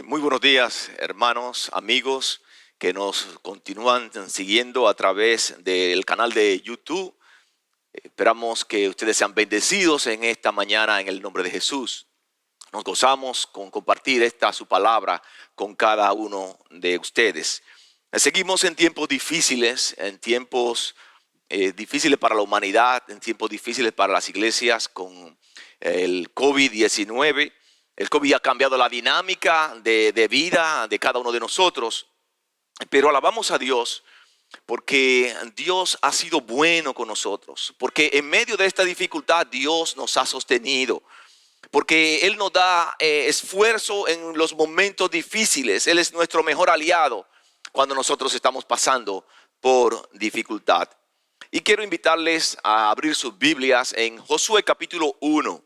Muy buenos días, hermanos, amigos que nos continúan siguiendo a través del canal de YouTube. Esperamos que ustedes sean bendecidos en esta mañana en el nombre de Jesús. Nos gozamos con compartir su palabra con cada uno de ustedes. Seguimos en tiempos difíciles, difíciles para la humanidad, en tiempos difíciles para las iglesias con el COVID-19. El COVID ha cambiado la dinámica de vida de cada uno de nosotros, pero alabamos a Dios porque Dios ha sido bueno con nosotros, porque en medio de esta dificultad Dios nos ha sostenido, porque Él nos da esfuerzo en los momentos difíciles. Él es nuestro mejor aliado cuando nosotros estamos pasando por dificultad. Y quiero invitarles a abrir sus Biblias en Josué capítulo 1.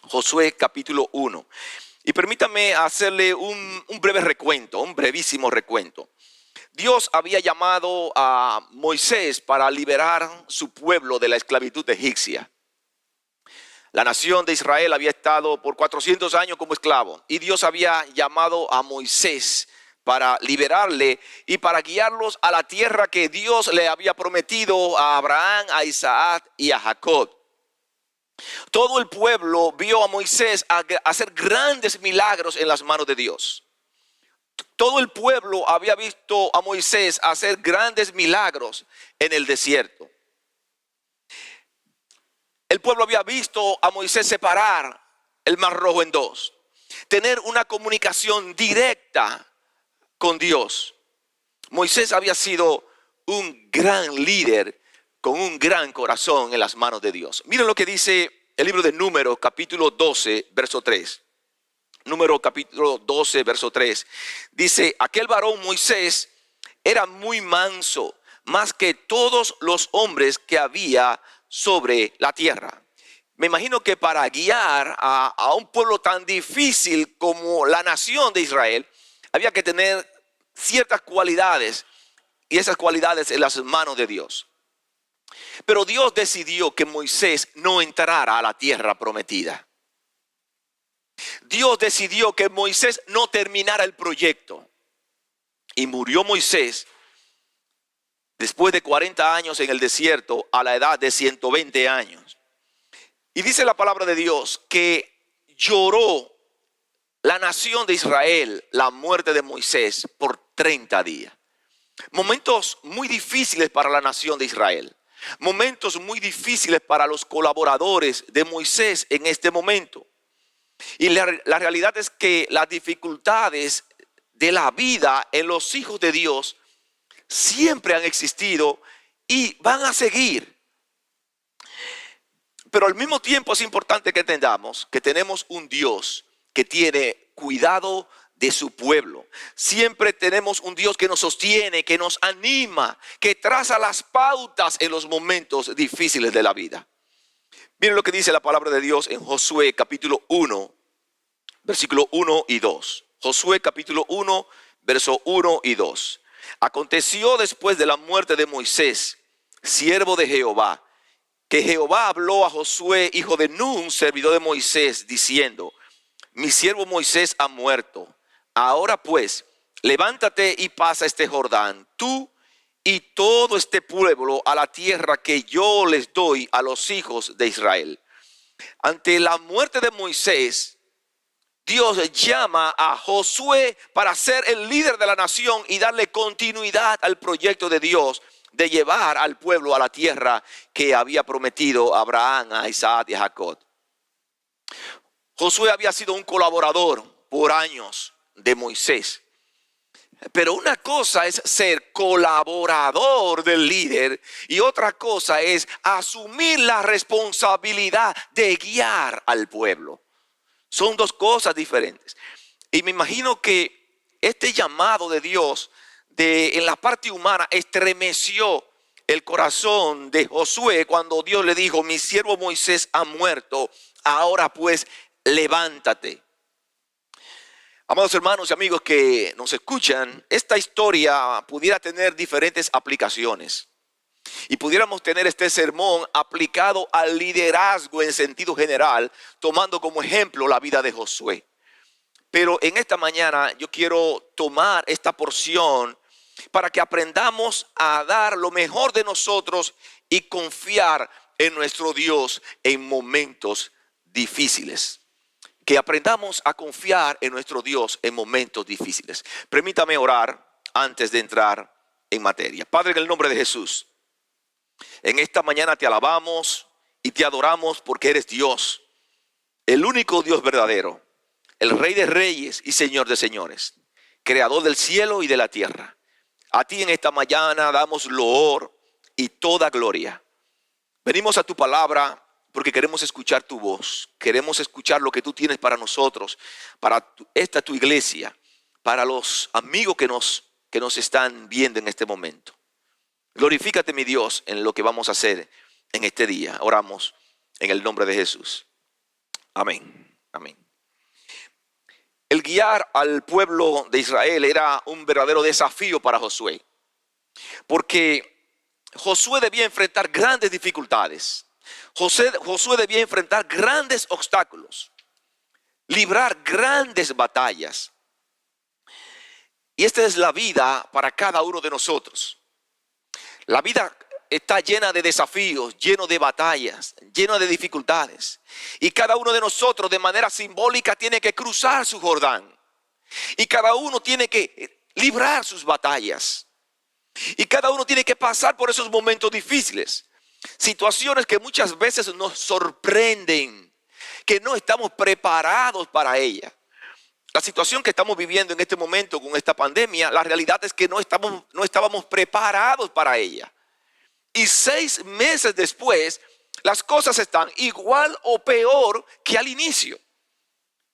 Josué capítulo 1. Y permítame hacerle un breve recuento, un brevísimo recuento. Dios había llamado a Moisés para liberar su pueblo de la esclavitud egipcia. La nación de Israel había estado por 400 años como esclavo, y Dios había llamado a Moisés para liberarle y para guiarlos a la tierra que Dios le había prometido a Abraham, a Isaac y a Jacob. Todo el pueblo vio a Moisés hacer grandes milagros en las manos de Dios. Todo el pueblo había visto a Moisés hacer grandes milagros en el desierto. El pueblo había visto a Moisés separar el Mar Rojo en dos, tener una comunicación directa con Dios. Moisés había sido un gran líder con un gran corazón en las manos de Dios. Miren lo que dice el libro de Números, capítulo 12, verso 3. Números, capítulo 12, verso 3. Dice: aquel varón Moisés era muy manso, más que todos los hombres que había sobre la tierra. Me imagino que para guiar a un pueblo tan difícil como la nación de Israel, había que tener ciertas cualidades, y esas cualidades en las manos de Dios. Pero Dios decidió que Moisés no entrara a la tierra prometida. Dios decidió que Moisés no terminara el proyecto. Y murió Moisés después de 40 años en el desierto, a la edad de 120 años. Y dice la palabra de Dios que lloró la nación de Israel la muerte de Moisés por 30 días. Momentos muy difíciles para la nación de Israel. Momentos muy difíciles para los colaboradores de Moisés en este momento. Y la realidad es que las dificultades de la vida en los hijos de Dios siempre han existido y van a seguir. Pero al mismo tiempo es importante que entendamos que tenemos un Dios que tiene cuidado de su pueblo. Siempre tenemos un Dios que nos sostiene, que nos anima, que traza las pautas en los momentos difíciles de la vida. Miren lo que dice la palabra de Dios en Josué capítulo 1, versículo 1 y 2. Josué capítulo 1, verso 1 y 2. Aconteció después de la muerte de Moisés, siervo de Jehová, que Jehová habló a Josué, hijo de Nun, servidor de Moisés, diciendo: mi siervo Moisés ha muerto. Ahora pues, levántate y pasa este Jordán, tú y todo este pueblo, a la tierra que yo les doy a los hijos de Israel. Ante la muerte de Moisés, Dios llama a Josué para ser el líder de la nación y darle continuidad al proyecto de Dios de llevar al pueblo a la tierra que había prometido a Abraham, a Isaac y a Jacob. Josué había sido un colaborador por años de Moisés. Pero una cosa es ser colaborador del líder y otra cosa es asumir la responsabilidad de guiar al pueblo. Son dos cosas diferentes. Y me imagino que este llamado de Dios en la parte humana estremeció el corazón de Josué cuando Dios le dijo: mi siervo Moisés ha muerto, ahora pues levántate. Amados hermanos y amigos que nos escuchan, esta historia pudiera tener diferentes aplicaciones y pudiéramos tener este sermón aplicado al liderazgo en sentido general, tomando como ejemplo la vida de Josué. Pero en esta mañana yo quiero tomar esta porción para que aprendamos a dar lo mejor de nosotros y confiar en nuestro Dios en momentos difíciles. Que aprendamos a confiar en nuestro Dios en momentos difíciles. Permítame orar antes de entrar en materia. Padre, en el nombre de Jesús, en esta mañana te alabamos y te adoramos porque eres Dios, el único Dios verdadero, el Rey de Reyes y Señor de Señores, Creador del cielo y de la tierra. A ti en esta mañana damos loor y toda gloria. Venimos a tu palabra porque queremos escuchar tu voz. Queremos escuchar lo que tú tienes para nosotros, para esta tu iglesia, para los amigos que nos están viendo en este momento. Glorifícate, mi Dios, en lo que vamos a hacer en este día. Oramos en el nombre de Jesús. Amén. Amén. El guiar al pueblo de Israel era un verdadero desafío para Josué, porque Josué debía enfrentar grandes dificultades. Josué debía enfrentar grandes obstáculos, librar grandes batallas. Y esta es la vida para cada uno de nosotros. La vida está llena de desafíos, lleno de batallas, lleno de dificultades. Y cada uno de nosotros de manera simbólica tiene que cruzar su Jordán. Y cada uno tiene que librar sus batallas. Y cada uno tiene que pasar por esos momentos difíciles. Situaciones que muchas veces nos sorprenden, que no estamos preparados para ellas. La situación que estamos viviendo en este momento con esta pandemia, la realidad es que no estábamos preparados para ella. Y 6 meses después, las cosas están igual o peor que al inicio.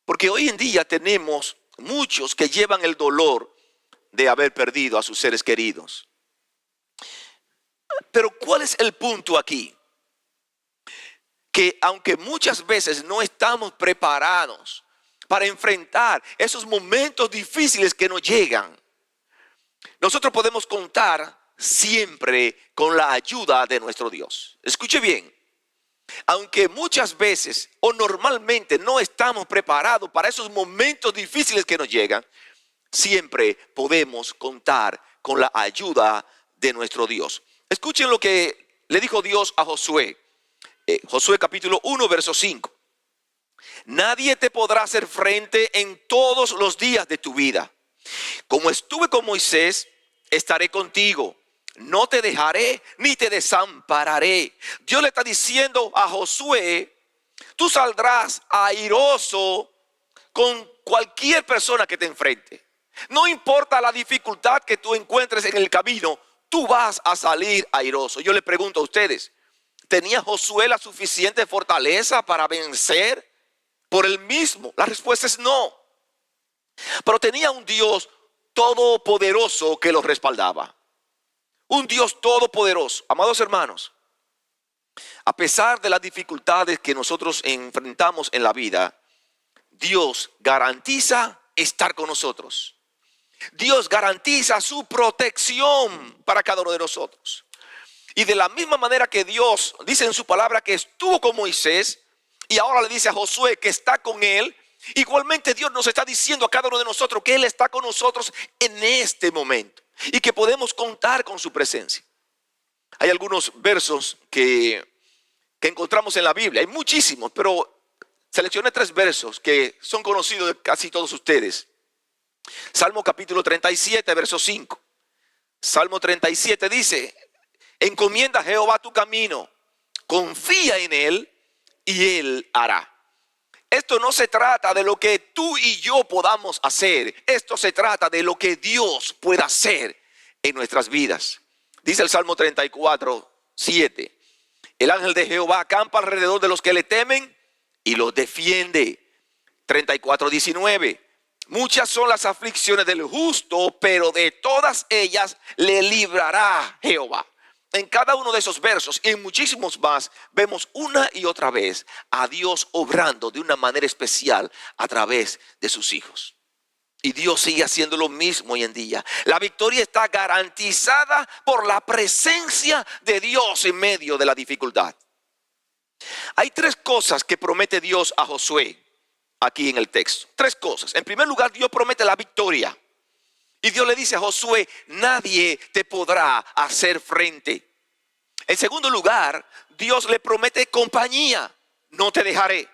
Porque hoy en día tenemos muchos que llevan el dolor de haber perdido a sus seres queridos. Pero ¿cuál es el punto aquí? Que aunque muchas veces no estamos preparados para enfrentar esos momentos difíciles que nos llegan, nosotros podemos contar siempre con la ayuda de nuestro Dios. Escuche bien, aunque muchas veces o normalmente no estamos preparados para esos momentos difíciles que nos llegan, siempre podemos contar con la ayuda de nuestro Dios. Escuchen lo que le dijo Dios a Josué. Josué capítulo 1, verso 5. Nadie te podrá hacer frente en todos los días de tu vida. Como estuve con Moisés, estaré contigo. No te dejaré ni te desampararé. Dios le está diciendo a Josué, tú saldrás airoso con cualquier persona que te enfrente. No importa la dificultad que tú encuentres en el camino, tú vas a salir airoso. Yo le pregunto a ustedes, ¿tenía Josué la suficiente fortaleza para vencer por él mismo? La respuesta es no. Pero tenía un Dios todopoderoso que lo respaldaba. Un Dios todopoderoso. Amados hermanos, a pesar de las dificultades que nosotros enfrentamos en la vida, Dios garantiza estar con nosotros. Dios garantiza su protección para cada uno de nosotros. Y de la misma manera que Dios dice en su palabra que estuvo con Moisés y ahora le dice a Josué que está con él, igualmente Dios nos está diciendo a cada uno de nosotros que Él está con nosotros en este momento y que podemos contar con su presencia. Hay algunos versos que encontramos en la Biblia, hay muchísimos, pero seleccioné 3 versos que son conocidos de casi todos ustedes. Salmo capítulo 37, verso 5. Salmo 37 dice, encomienda a Jehová tu camino, confía en Él y Él hará. Esto no se trata de lo que tú y yo podamos hacer. Esto se trata de lo que Dios pueda hacer en nuestras vidas. Dice el Salmo 34, 7. El ángel de Jehová acampa alrededor de los que le temen y los defiende. 34, 19. Muchas son las aflicciones del justo, pero de todas ellas le librará Jehová. En cada uno de esos versos y en muchísimos más vemos una y otra vez a Dios obrando de una manera especial a través de sus hijos. Y Dios sigue haciendo lo mismo hoy en día. La victoria está garantizada por la presencia de Dios en medio de la dificultad. Hay 3 cosas que promete Dios a Josué aquí en el texto? Tres cosas. En primer lugar, Dios promete la victoria. Y Dios le dice a Josué, nadie te podrá hacer frente. En segundo lugar, Dios le promete compañía, no te dejaré.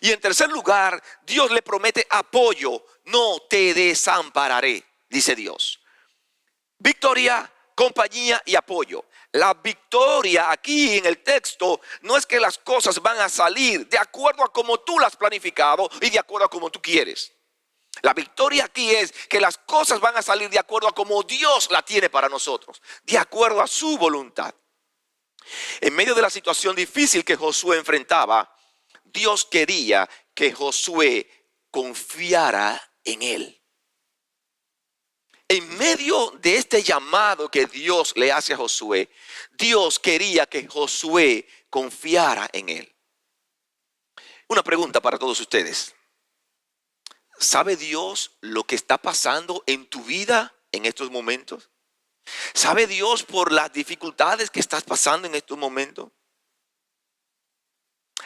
Y en tercer lugar, Dios le promete apoyo, no te desampararé, dice Dios. Victoria, compañía y apoyo. La victoria aquí en el texto no es que las cosas van a salir de acuerdo a como tú las has planificado y de acuerdo a como tú quieres. La victoria aquí es que las cosas van a salir de acuerdo a como Dios la tiene para nosotros, de acuerdo a su voluntad. En medio de la situación difícil que Josué enfrentaba, Dios quería que Josué confiara en él. En medio de este llamado que Dios le hace a Josué, Dios quería que Josué confiara en él. Una pregunta para todos ustedes. ¿Sabe Dios lo que está pasando en tu vida en estos momentos? ¿Sabe Dios por las dificultades que estás pasando en estos momentos?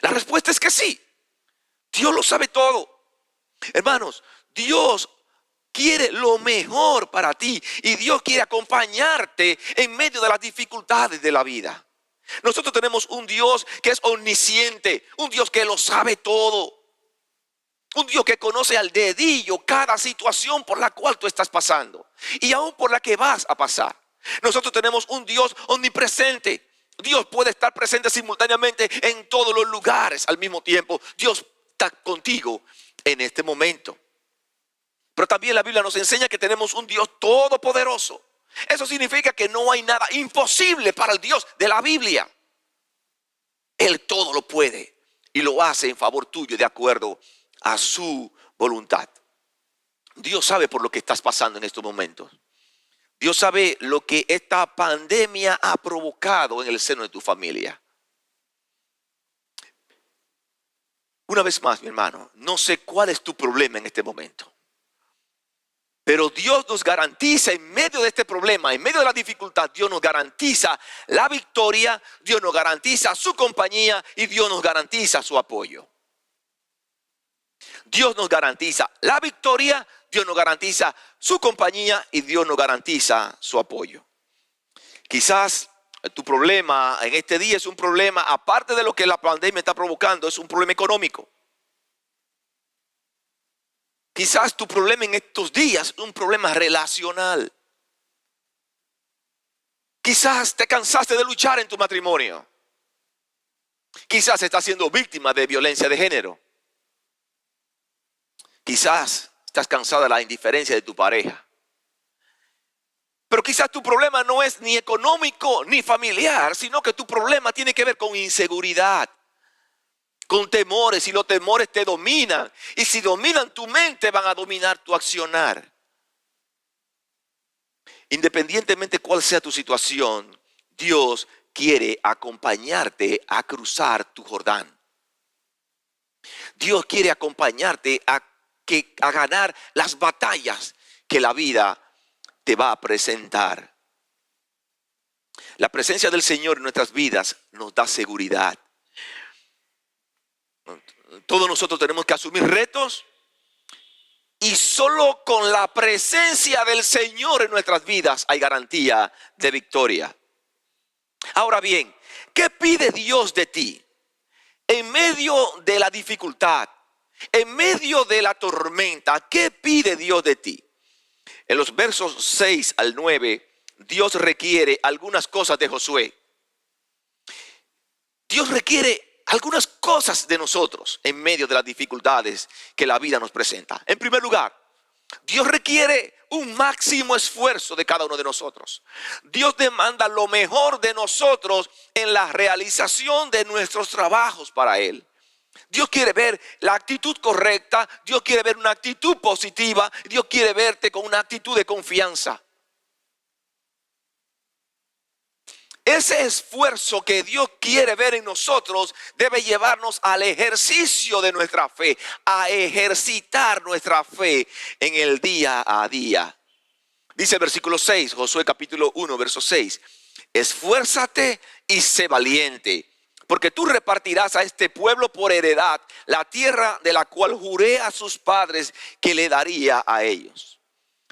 La respuesta es que sí. Dios lo sabe todo. Hermanos, Dios quiere lo mejor para ti y Dios quiere acompañarte en medio de las dificultades de la vida. Nosotros tenemos un Dios que es omnisciente, un Dios que lo sabe todo. Un Dios que conoce al dedillo cada situación por la cual tú estás pasando y aún por la que vas a pasar. Nosotros tenemos un Dios omnipresente. Dios puede estar presente simultáneamente en todos los lugares al mismo tiempo. Dios está contigo en este momento. Pero también la Biblia nos enseña que tenemos un Dios todopoderoso. Eso significa que no hay nada imposible para el Dios de la Biblia. Él todo lo puede y lo hace en favor tuyo de acuerdo a su voluntad. Dios sabe por lo que estás pasando en estos momentos. Dios sabe lo que esta pandemia ha provocado en el seno de tu familia. Una vez más, mi hermano, no sé cuál es tu problema en este momento. Pero Dios nos garantiza en medio de este problema, en medio de la dificultad, Dios nos garantiza la victoria, Dios nos garantiza su compañía y Dios nos garantiza su apoyo. Dios nos garantiza la victoria, Dios nos garantiza su compañía y Dios nos garantiza su apoyo. Quizás tu problema en este día es un problema, aparte de lo que la pandemia está provocando, es un problema económico. Quizás tu problema en estos días es un problema relacional. Quizás te cansaste de luchar en tu matrimonio. Quizás estás siendo víctima de violencia de género. Quizás estás cansada de la indiferencia de tu pareja. Pero quizás tu problema no es ni económico ni familiar, sino que tu problema tiene que ver con inseguridad, con temores, y los temores te dominan. Y si dominan tu mente, van a dominar tu accionar. Independientemente cuál sea tu situación, Dios quiere acompañarte a cruzar tu Jordán. Dios quiere acompañarte a ganar las batallas que la vida te va a presentar. La presencia del Señor en nuestras vidas nos da seguridad. Todos nosotros tenemos que asumir retos y solo con la presencia del Señor en nuestras vidas hay garantía de victoria. Ahora bien, ¿qué pide Dios de ti? En medio de la dificultad, en medio de la tormenta, ¿qué pide Dios de ti? En los versos 6 al 9, Dios requiere algunas cosas de Josué. Dios requiere algunas cosas de nosotros en medio de las dificultades que la vida nos presenta. En primer lugar, Dios requiere un máximo esfuerzo de cada uno de nosotros. Dios demanda lo mejor de nosotros en la realización de nuestros trabajos para Él. Dios quiere ver la actitud correcta, Dios quiere ver una actitud positiva, Dios quiere verte con una actitud de confianza. Ese esfuerzo que Dios quiere ver en nosotros debe llevarnos al ejercicio de nuestra fe, a ejercitar nuestra fe en el día a día. Dice el versículo 6, Josué capítulo 1, verso 6. Esfuérzate y sé valiente. porque tú repartirás a este pueblo por heredad la tierra de la cual juré a sus padres que le daría a ellos.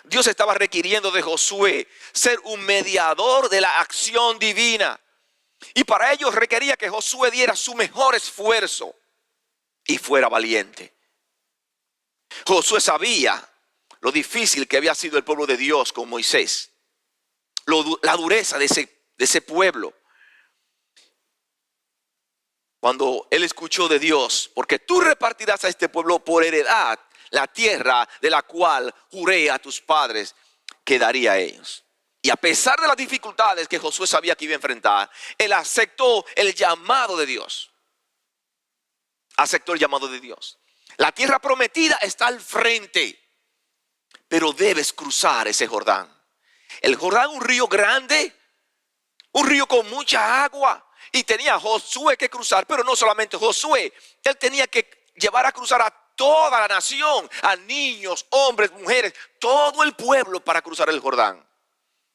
Dios estaba requiriendo de Josué ser un mediador de la acción divina. Y para ello requería que Josué diera su mejor esfuerzo y fuera valiente. Josué sabía lo difícil que había sido el pueblo de Dios con Moisés, la dureza de ese pueblo. Cuando él escuchó de Dios, porque tú repartirás a este pueblo por heredad la tierra de la cual juré a tus padres que daría a ellos. Y a pesar de las dificultades que Josué sabía que iba a enfrentar, él aceptó el llamado de Dios. Aceptó el llamado de Dios. La tierra prometida está al frente, pero debes cruzar ese Jordán. El Jordán, un río grande, un río con mucha agua. Y tenía Josué que cruzar, pero no solamente Josué. Él tenía que llevar a cruzar a toda la nación, a niños, hombres, mujeres, todo el pueblo para cruzar el Jordán.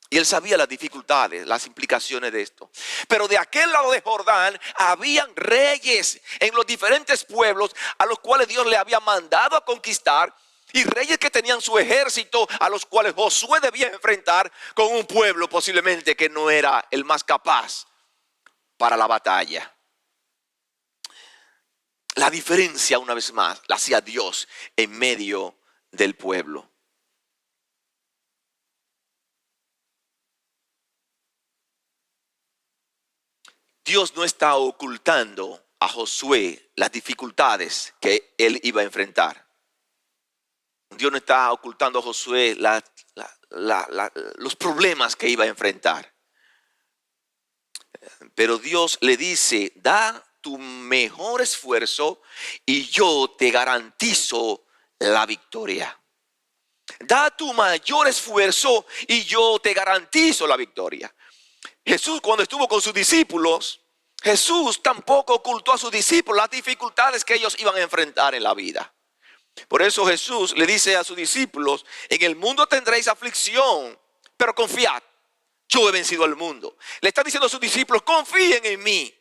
Y él sabía las dificultades, las implicaciones de esto. Pero de aquel lado de Jordán habían reyes en los diferentes pueblos a los cuales Dios le había mandado a conquistar. Y reyes que tenían su ejército a los cuales Josué debía enfrentar con un pueblo posiblemente que no era el más capaz para la batalla. La diferencia, una vez más, la hacía Dios en medio del pueblo. Dios no está ocultando a Josué las dificultades que él iba a enfrentar. Dios no está ocultando a Josué los problemas que iba a enfrentar. Pero Dios le dice, da tu mejor esfuerzo y yo te garantizo la victoria. Da tu mayor esfuerzo y yo te garantizo la victoria. Jesús, cuando estuvo con sus discípulos, Jesús tampoco ocultó a sus discípulos las dificultades que ellos iban a enfrentar en la vida. Por eso Jesús le dice a sus discípulos, en el mundo tendréis aflicción, pero confiad, yo he vencido al mundo. Le está diciendo a sus discípulos, confíen en mí.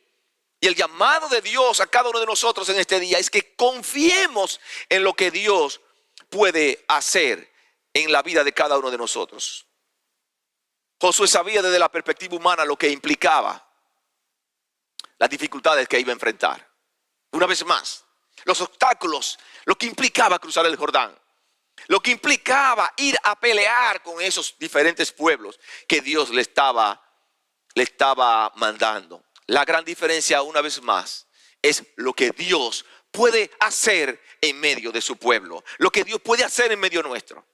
Y el llamado de Dios a cada uno de nosotros en este día es que confiemos en lo que Dios puede hacer en la vida de cada uno de nosotros. Josué sabía desde la perspectiva humana lo que implicaba las dificultades que iba a enfrentar. Una vez más, los obstáculos, lo que implicaba cruzar el Jordán, lo que implicaba ir a pelear con esos diferentes pueblos que Dios le estaba mandando. La gran diferencia, una vez más, es lo que Dios puede hacer en medio de su pueblo, lo que Dios puede hacer en medio nuestro.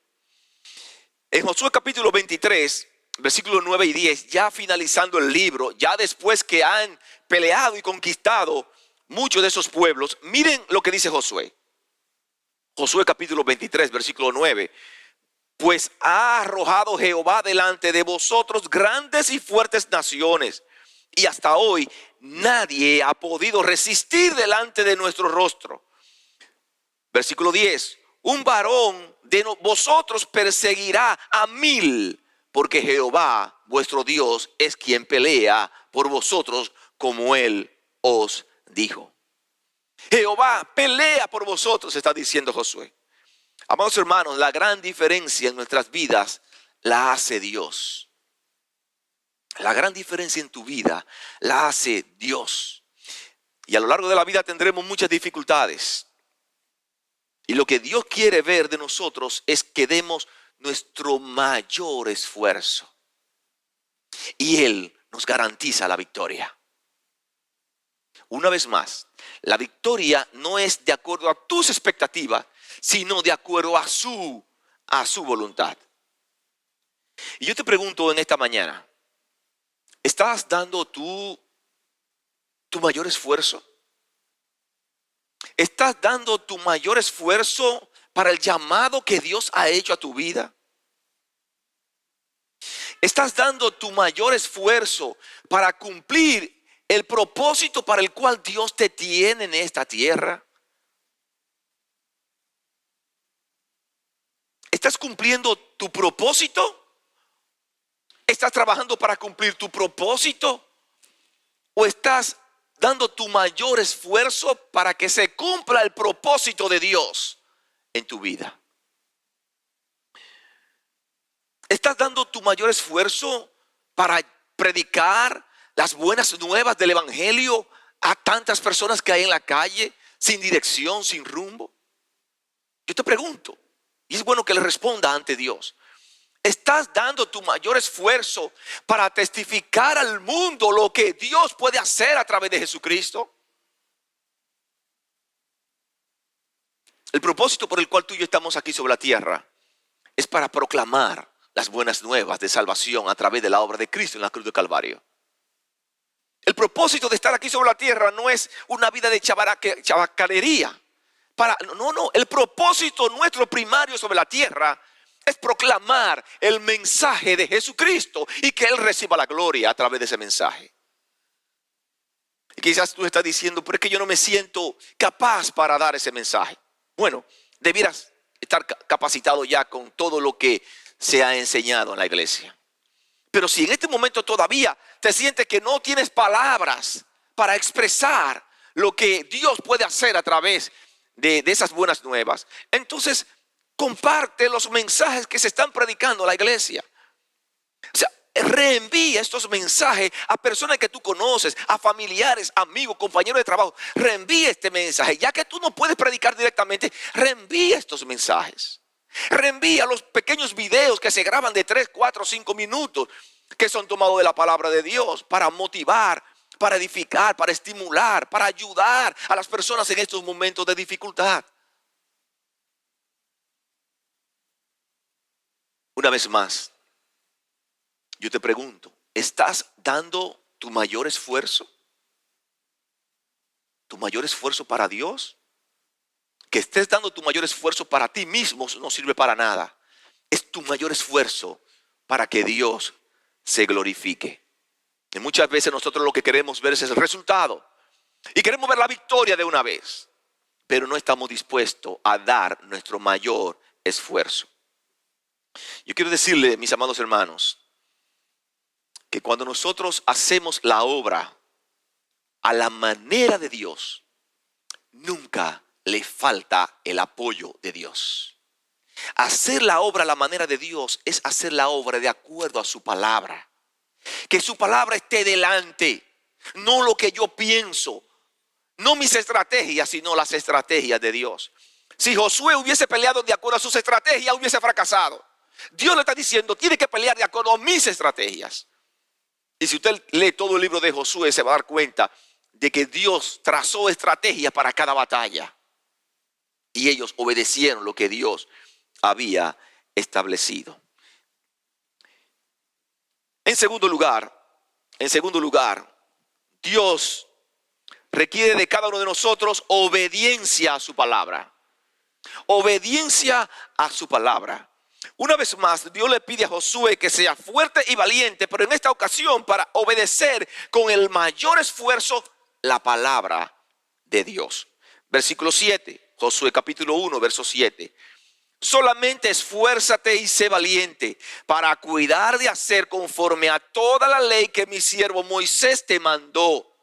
En Josué capítulo 23, versículos 9 y 10, ya finalizando el libro, ya después que han peleado y conquistado muchos de esos pueblos, miren lo que dice Josué. Josué capítulo 23, versículo 9. Pues ha arrojado Jehová delante de vosotros grandes y fuertes naciones, y hasta hoy nadie ha podido resistir delante de nuestro rostro. Versículo 10. Un varón de vosotros perseguirá a 1000, porque Jehová vuestro Dios es quien pelea por vosotros como él os dijo. Jehová pelea por vosotros, está diciendo Josué. Amados hermanos, la gran diferencia en nuestras vidas la hace Dios. La gran diferencia en tu vida la hace Dios. Y a lo largo de la vida tendremos muchas dificultades. Y lo que Dios quiere ver de nosotros es que demos nuestro mayor esfuerzo. Y Él nos garantiza la victoria. Una vez más, la victoria no es de acuerdo a tus expectativas, sino de acuerdo a su voluntad. Y yo te pregunto en esta mañana, ¿estás dando tu mayor esfuerzo? ¿Estás dando tu mayor esfuerzo para el llamado que Dios ha hecho a tu vida? ¿Estás dando tu mayor esfuerzo para cumplir el propósito para el cual Dios te tiene en esta tierra? ¿Estás cumpliendo tu propósito? ¿Estás trabajando para cumplir tu propósito? ¿O estás dando tu mayor esfuerzo para que se cumpla el propósito de Dios en tu vida? ¿Estás dando tu mayor esfuerzo para predicar las buenas nuevas del evangelio a tantas personas que hay en la calle, sin dirección, sin rumbo? Yo te pregunto, y es bueno que le responda ante Dios. ¿Estás dando tu mayor esfuerzo para testificar al mundo lo que Dios puede hacer a través de Jesucristo? El propósito por el cual tú y yo estamos aquí sobre la tierra es para proclamar las buenas nuevas de salvación a través de la obra de Cristo en la cruz de Calvario. El propósito de estar aquí sobre la tierra no es una vida de chabacanería. No, el propósito nuestro primario sobre la tierra es proclamar el mensaje de Jesucristo y que Él reciba la gloria a través de ese mensaje. Y quizás tú estás diciendo, pero es que yo no me siento capaz para dar ese mensaje. Bueno, debieras estar capacitado ya con todo lo que se ha enseñado en la iglesia. Pero si en este momento todavía te sientes que no tienes palabras para expresar lo que Dios puede hacer a través de esas buenas nuevas, entonces comparte los mensajes que se están predicando en la iglesia. O sea, reenvía estos mensajes a personas que tú conoces, a familiares, amigos, compañeros de trabajo. Reenvía este mensaje. Ya que tú no puedes predicar directamente, reenvía estos mensajes. Reenvía los pequeños videos que se graban de 3, 4, 5 minutos que son tomados de la palabra de Dios para motivar, para edificar, para estimular, para ayudar a las personas en estos momentos de dificultad. Una vez más, yo te pregunto, ¿estás dando tu mayor esfuerzo? ¿Tu mayor esfuerzo para Dios? Que estés dando tu mayor esfuerzo para ti mismo no sirve para nada. Es tu mayor esfuerzo para que Dios se glorifique. Y muchas veces nosotros lo que queremos ver es el resultado. Y queremos ver la victoria de una vez. Pero no estamos dispuestos a dar nuestro mayor esfuerzo. Yo quiero decirle, mis amados hermanos, que cuando nosotros hacemos la obra a la manera de Dios, nunca le falta el apoyo de Dios. Hacer la obra a la manera de Dios es hacer la obra de acuerdo a su palabra. Que su palabra esté delante, no lo que yo pienso, no mis estrategias, sino las estrategias de Dios. Si Josué hubiese peleado de acuerdo a sus estrategias, hubiese fracasado. Dios le está diciendo, tiene que pelear de acuerdo a mis estrategias. Y si usted lee todo el libro de Josué, se va a dar cuenta de que Dios trazó estrategias para cada batalla. Y ellos obedecieron lo que Dios había establecido. En segundo lugar, Dios requiere de cada uno de nosotros obediencia a su palabra. Obediencia a su palabra. Una vez más, Dios le pide a Josué que sea fuerte y valiente, pero en esta ocasión para obedecer con el mayor esfuerzo la palabra de Dios. Versículo 7, Josué capítulo 1, verso 7. Solamente esfuérzate y sé valiente para cuidar de hacer conforme a toda la ley que mi siervo Moisés te mandó.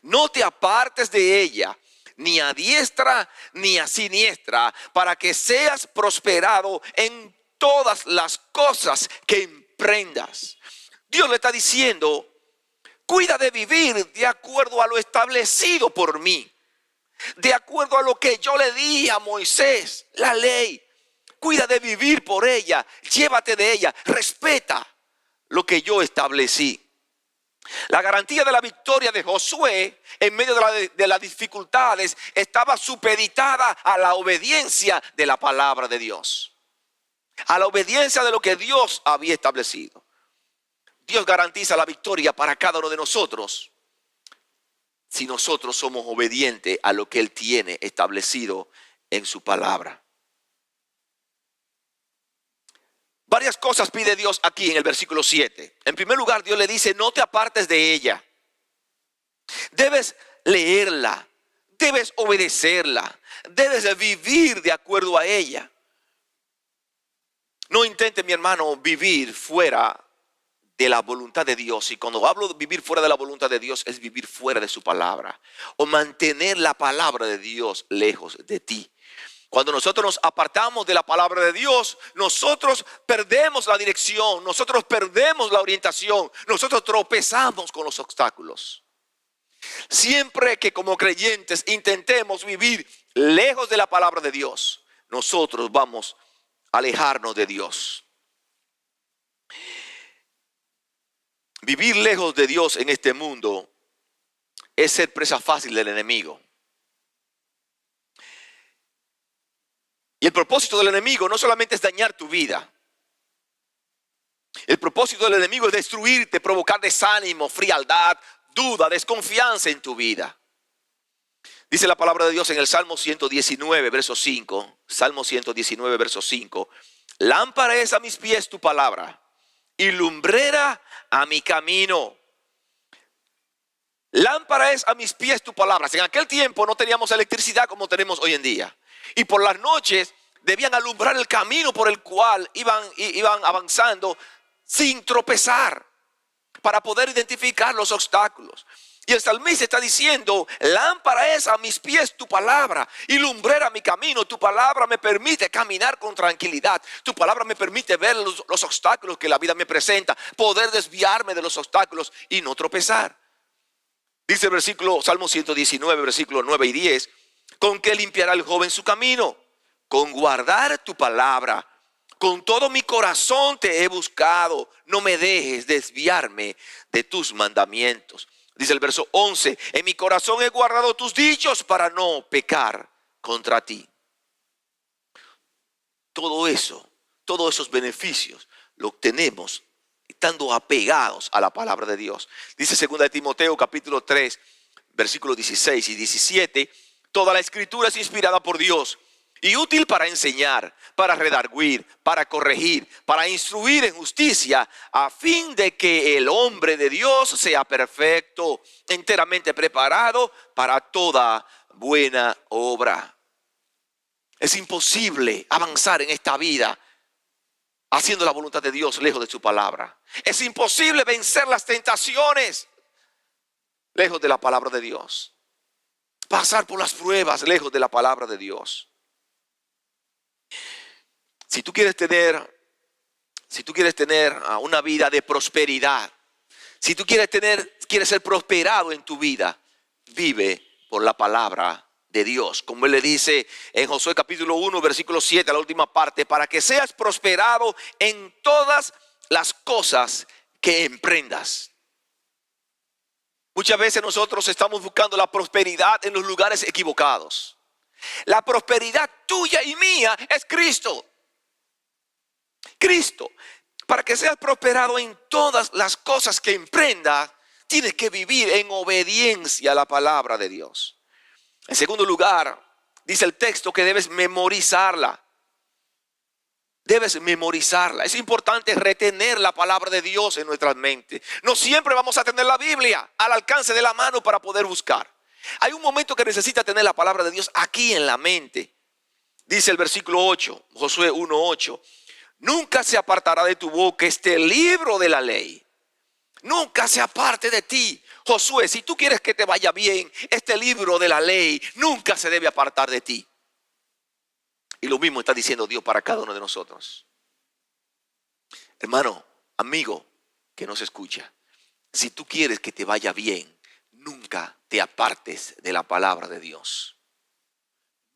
No te apartes de ella, ni a diestra ni a siniestra, para que seas prosperado en todas las cosas que emprendas. Dios le está diciendo, cuida de vivir de acuerdo a lo establecido por mí. De acuerdo a lo que yo le di a Moisés, la ley. Cuida de vivir por ella, llévate de ella, respeta lo que yo establecí. La garantía de la victoria de Josué en medio de las dificultades estaba supeditada a la obediencia de la palabra de Dios. A la obediencia de lo que Dios había establecido. Dios garantiza la victoria para cada uno de nosotros si nosotros somos obedientes a lo que Él tiene establecido en su palabra. Varias cosas pide Dios aquí en el versículo 7. En primer lugar, Dios le dice, no te apartes de ella. Debes leerla, debes obedecerla, debes vivir de acuerdo a ella. No intente, mi hermano, vivir fuera de la voluntad de Dios. Y cuando hablo de vivir fuera de la voluntad de Dios, es vivir fuera de su palabra. O mantener la palabra de Dios lejos de ti. Cuando nosotros nos apartamos de la palabra de Dios, nosotros perdemos la dirección, nosotros perdemos la orientación, nosotros tropezamos con los obstáculos. Siempre que como creyentes intentemos vivir lejos de la palabra de Dios, nosotros vamos a alejarnos de Dios. Vivir lejos de Dios en este mundo es ser presa fácil del enemigo. Y el propósito del enemigo no solamente es dañar tu vida. El propósito del enemigo es destruirte, provocar desánimo, frialdad, duda, desconfianza en tu vida. Dice la palabra de Dios en el Salmo 119, verso 5. Salmo 119, verso 5. Lámpara es a mis pies tu palabra y lumbrera a mi camino. Lámpara es a mis pies tu palabra. En aquel tiempo no teníamos electricidad como tenemos hoy en día. Y por las noches debían alumbrar el camino por el cual iban avanzando sin tropezar, para poder identificar los obstáculos. Y el salmista está diciendo, lámpara es a mis pies tu palabra y lumbrera mi camino. Tu palabra me permite caminar con tranquilidad. Tu palabra me permite ver los obstáculos que la vida me presenta, poder desviarme de los obstáculos y no tropezar. Dice el versículo, Salmo 119, versículos 9 y 10. ¿Con qué limpiará el joven su camino? Con guardar tu palabra. Con todo mi corazón te he buscado. No me dejes desviarme de tus mandamientos. Dice el verso 11. En mi corazón he guardado tus dichos para no pecar contra ti. Todo eso, todos esos beneficios lo obtenemos estando apegados a la palabra de Dios. Dice 2 de Timoteo capítulo 3, versículos 16 y 17. Toda la escritura es inspirada por Dios y útil para enseñar, para redarguir, para corregir, para instruir en justicia, a fin de que el hombre de Dios sea perfecto, enteramente preparado para toda buena obra. Es imposible avanzar en esta vida haciendo la voluntad de Dios lejos de su palabra. Es imposible vencer las tentaciones lejos de la palabra de Dios. Pasar por las pruebas lejos de la palabra de Dios. Si tú quieres tener una vida de prosperidad, si tú quieres ser prosperado en tu vida, vive por la palabra de Dios. Como él le dice en Josué capítulo 1, versículo 7, a la última parte, para que seas prosperado en todas las cosas que emprendas. Muchas veces nosotros estamos buscando la prosperidad en los lugares equivocados. La prosperidad tuya y mía es Cristo. Cristo. Para que seas prosperado en todas las cosas que emprendas, tienes que vivir en obediencia a la palabra de Dios. En segundo lugar, dice el texto que debes memorizarla. Debes memorizarla. Es importante retener la palabra de Dios en nuestras mentes. No siempre vamos a tener la Biblia al alcance de la mano para poder buscar. Hay un momento que necesita tener la palabra de Dios aquí en la mente. Dice el versículo 8, Josué 1:8. Nunca se apartará de tu boca este libro de la ley. Nunca se aparte de ti. Josué, si tú quieres que te vaya bien, este libro de la ley nunca se debe apartar de ti. Y lo mismo está diciendo Dios para cada uno de nosotros. Hermano, amigo que nos escucha, si tú quieres que te vaya bien, nunca te apartes de la palabra de Dios.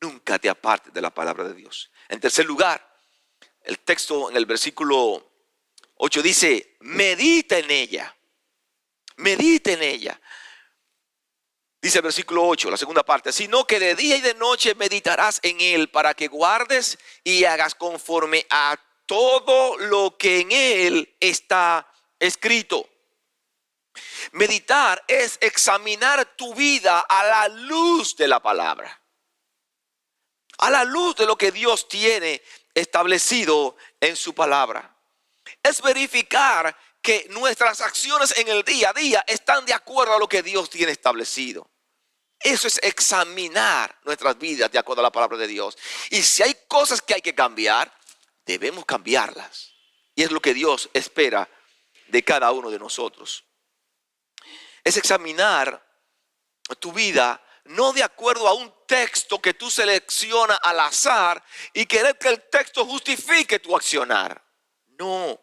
Nunca te apartes de la palabra de Dios. En tercer lugar, el texto en el versículo 8 dice, medita en ella. Medita en ella. Dice el versículo 8, la segunda parte, sino que de día y de noche meditarás en él para que guardes y hagas conforme a todo lo que en él está escrito. Meditar es examinar tu vida a la luz de la palabra. A la luz de lo que Dios tiene establecido en su palabra. Es verificar que nuestras acciones en el día a día están de acuerdo a lo que Dios tiene establecido. Eso es examinar nuestras vidas de acuerdo a la palabra de Dios. Y si hay cosas que hay que cambiar, debemos cambiarlas. Y es lo que Dios espera de cada uno de nosotros. Es examinar tu vida no de acuerdo a un texto que tú seleccionas al azar y querer que el texto justifique tu accionar. No.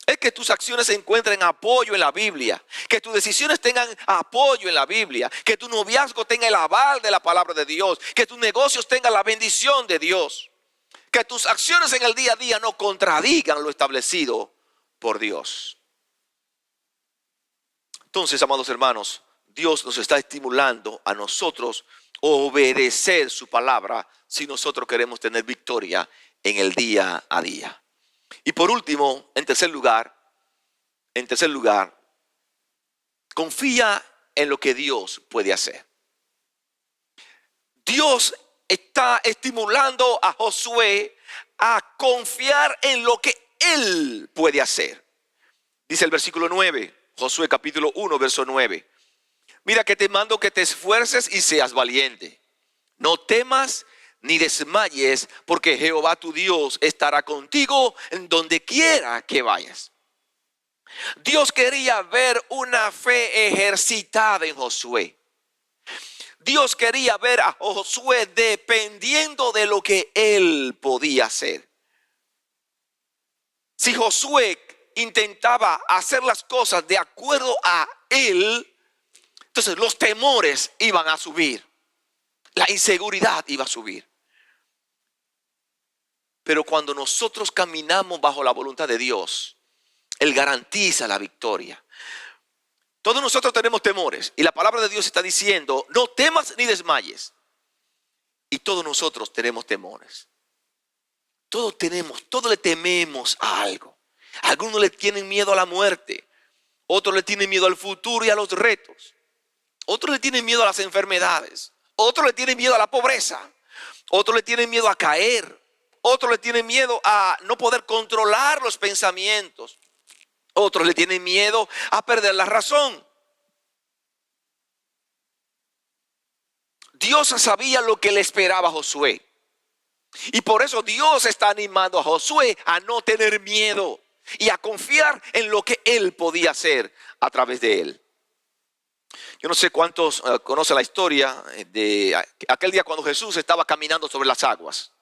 Es que tus acciones encuentren apoyo en la Biblia, que tus decisiones tengan apoyo en la Biblia, que tu noviazgo tenga el aval de la palabra de Dios, que tus negocios tengan la bendición de Dios, que tus acciones en el día a día no contradigan lo establecido por Dios. Entonces, amados hermanos, Dios nos está estimulando a nosotros a obedecer su palabra si nosotros queremos tener victoria en el día a día. Y por último, en tercer lugar, confía en lo que Dios puede hacer. Dios está estimulando a Josué a confiar en lo que él puede hacer. Dice el versículo 9, Josué capítulo 1, verso 9. Mira que te mando que te esfuerces y seas valiente. No temas ni desmayes, porque Jehová tu Dios estará contigo en donde quiera que vayas. Dios quería ver una fe ejercitada en Josué. Dios quería ver a Josué dependiendo de lo que él podía hacer. Si Josué intentaba hacer las cosas de acuerdo a él, entonces los temores iban a subir. La inseguridad iba a subir. Pero cuando nosotros caminamos bajo la voluntad de Dios, Él garantiza la victoria. Todos nosotros tenemos temores y la palabra de Dios está diciendo, no temas ni desmayes. Y todos nosotros tenemos temores. Todos le tememos a algo. Algunos le tienen miedo a la muerte. Otros le tienen miedo al futuro y a los retos. Otros le tienen miedo a las enfermedades. Otros le tienen miedo a la pobreza. Otros le tienen miedo a caer. Otros le tienen miedo a no poder controlar los pensamientos. Otros le tienen miedo a perder la razón. Dios sabía lo que le esperaba a Josué. Y por eso Dios está animando a Josué a no tener miedo y a confiar en lo que él podía hacer a través de él. Yo no sé cuántos conocen la historia de aquel día cuando Jesús estaba caminando sobre las aguas.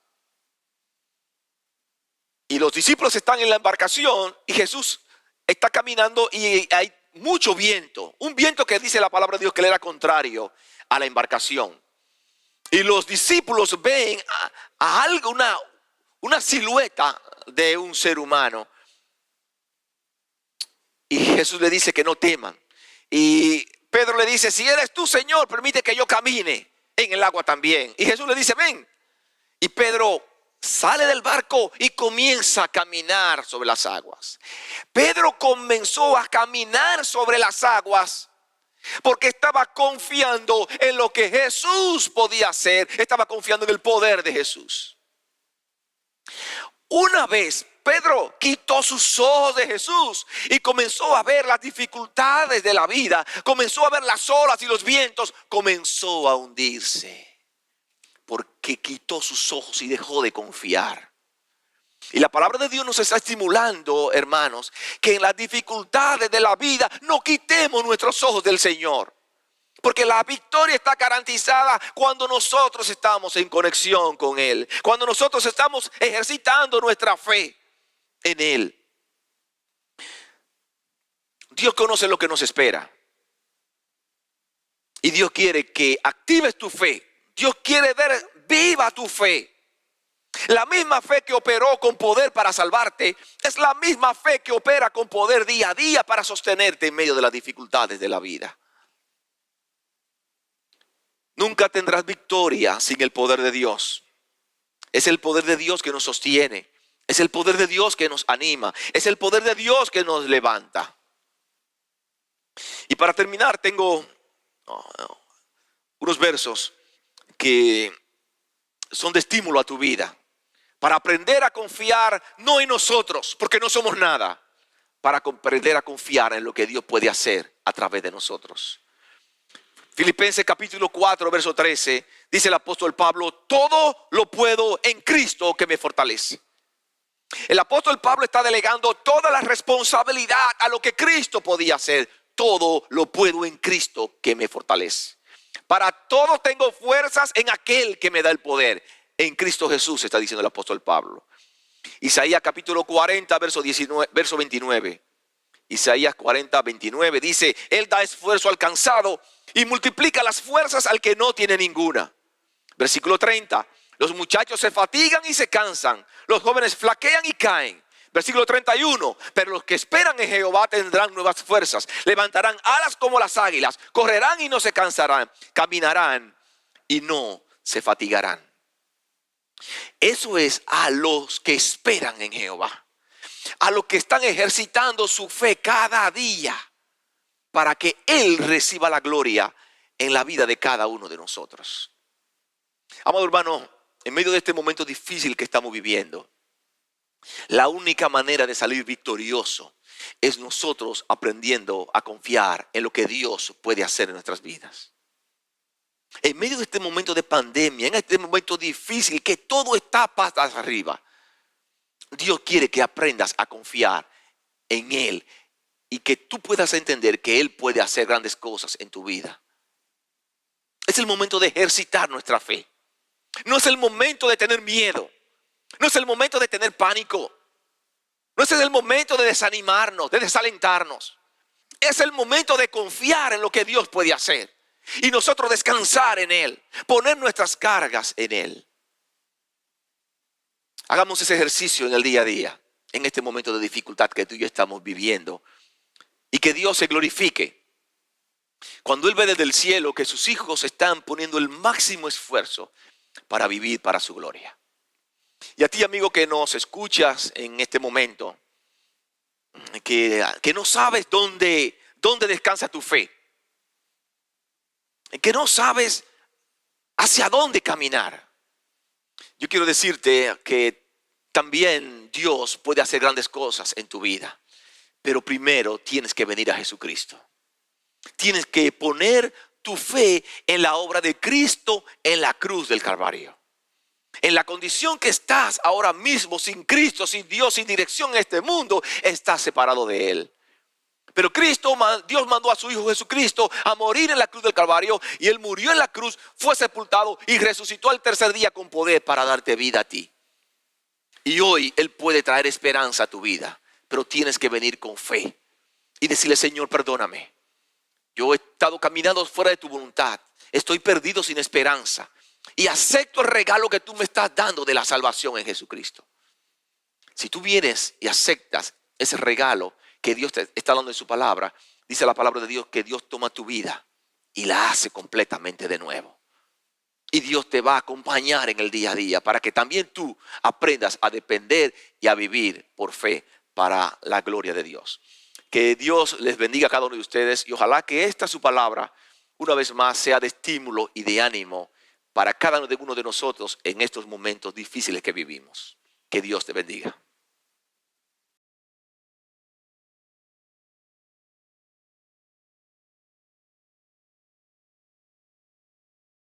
Y los discípulos están en la embarcación y Jesús está caminando y hay mucho viento. Un viento que dice la palabra de Dios que le era contrario a la embarcación. Y los discípulos ven a algo, una silueta de un ser humano. Y Jesús le dice que no teman. Y Pedro le dice, si eres tú, Señor, permite que yo camine en el agua también. Y Jesús le dice, ven. Y Pedro sale del barco y comienza a caminar sobre las aguas. Pedro comenzó a caminar sobre las aguas porque estaba confiando en lo que Jesús podía hacer. Estaba confiando en el poder de Jesús. Una vez Pedro quitó sus ojos de Jesús y comenzó a ver las dificultades de la vida. Comenzó a ver las olas y los vientos. Comenzó a hundirse. Porque quitó sus ojos y dejó de confiar. Y la palabra de Dios nos está estimulando, hermanos, que en las dificultades de la vida no quitemos nuestros ojos del Señor. Porque la victoria está garantizada cuando nosotros estamos en conexión con Él. Cuando nosotros estamos ejercitando nuestra fe en Él. Dios conoce lo que nos espera. Y Dios quiere que actives tu fe. Dios quiere ver viva tu fe. La misma fe que operó con poder para salvarte es la misma fe que opera con poder día a día para sostenerte en medio de las dificultades de la vida. Nunca tendrás victoria sin el poder de Dios. Es el poder de Dios que nos sostiene. Es el poder de Dios que nos anima. Es el poder de Dios que nos levanta. Y para terminar tengo unos versos que son de estímulo a tu vida, para aprender a confiar no en nosotros, porque no somos nada, para aprender a confiar en lo que Dios puede hacer a través de nosotros. Filipenses capítulo 4, verso 13, dice el apóstol Pablo, todo lo puedo en Cristo que me fortalece. El apóstol Pablo está delegando toda la responsabilidad a lo que Cristo podía hacer. Todo lo puedo en Cristo que me fortalece. Para todo tengo fuerzas en aquel que me da el poder. En Cristo Jesús, está diciendo el apóstol Pablo. Isaías capítulo 40, verso 29. Isaías 40, 29 dice: Él da esfuerzo al cansado y multiplica las fuerzas al que no tiene ninguna. Versículo 30. Los muchachos se fatigan y se cansan. Los jóvenes flaquean y caen. Versículo 31. Pero los que esperan en Jehová tendrán nuevas fuerzas. Levantarán alas como las águilas. Correrán y no se cansarán. Caminarán y no se fatigarán. Eso es a los que esperan en Jehová. A los que están ejercitando su fe cada día para que Él reciba la gloria en la vida de cada uno de nosotros. Amado hermano, en medio de este momento difícil que estamos viviendo, la única manera de salir victorioso es nosotros aprendiendo a confiar en lo que Dios puede hacer en nuestras vidas. En medio de este momento de pandemia, en este momento difícil que todo está patas arriba, Dios quiere que aprendas a confiar en Él y que tú puedas entender que Él puede hacer grandes cosas en tu vida. Es el momento de ejercitar nuestra fe. No es el momento de tener miedo. No es el momento de tener pánico. No es el momento de desanimarnos, de desalentarnos. Es el momento de confiar en lo que Dios puede hacer. Y nosotros descansar en Él. Poner nuestras cargas en Él. Hagamos ese ejercicio en el día a día. En este momento de dificultad que tú y yo estamos viviendo. Y que Dios se glorifique. Cuando Él ve desde el cielo que sus hijos están poniendo el máximo esfuerzo para vivir para su gloria. Y a ti, amigo, que nos escuchas en este momento, que no sabes dónde descansa tu fe, que no sabes hacia dónde caminar, yo quiero decirte que también Dios puede hacer grandes cosas en tu vida, pero primero tienes que venir a Jesucristo. Tienes que poner tu fe en la obra de Cristo en la cruz del Calvario. En la condición que estás ahora mismo sin Cristo, sin Dios, sin dirección en este mundo, estás separado de Él. Pero Dios mandó a su Hijo Jesucristo a morir en la cruz del Calvario y Él murió en la cruz, fue sepultado y resucitó al tercer día con poder para darte vida a ti. Y hoy Él puede traer esperanza a tu vida, pero tienes que venir con fe y decirle: Señor, perdóname. Yo he estado caminando fuera de tu voluntad. Estoy perdido sin esperanza. Y acepto el regalo que tú me estás dando de la salvación en Jesucristo. Si tú vienes y aceptas ese regalo que Dios te está dando en su palabra, dice la palabra de Dios que Dios toma tu vida y la hace completamente de nuevo. Y Dios te va a acompañar en el día a día para que también tú aprendas a depender y a vivir por fe para la gloria de Dios. Que Dios les bendiga a cada uno de ustedes y ojalá que esta su palabra una vez más sea de estímulo y de ánimo para cada uno de nosotros en estos momentos difíciles que vivimos. Que Dios te bendiga.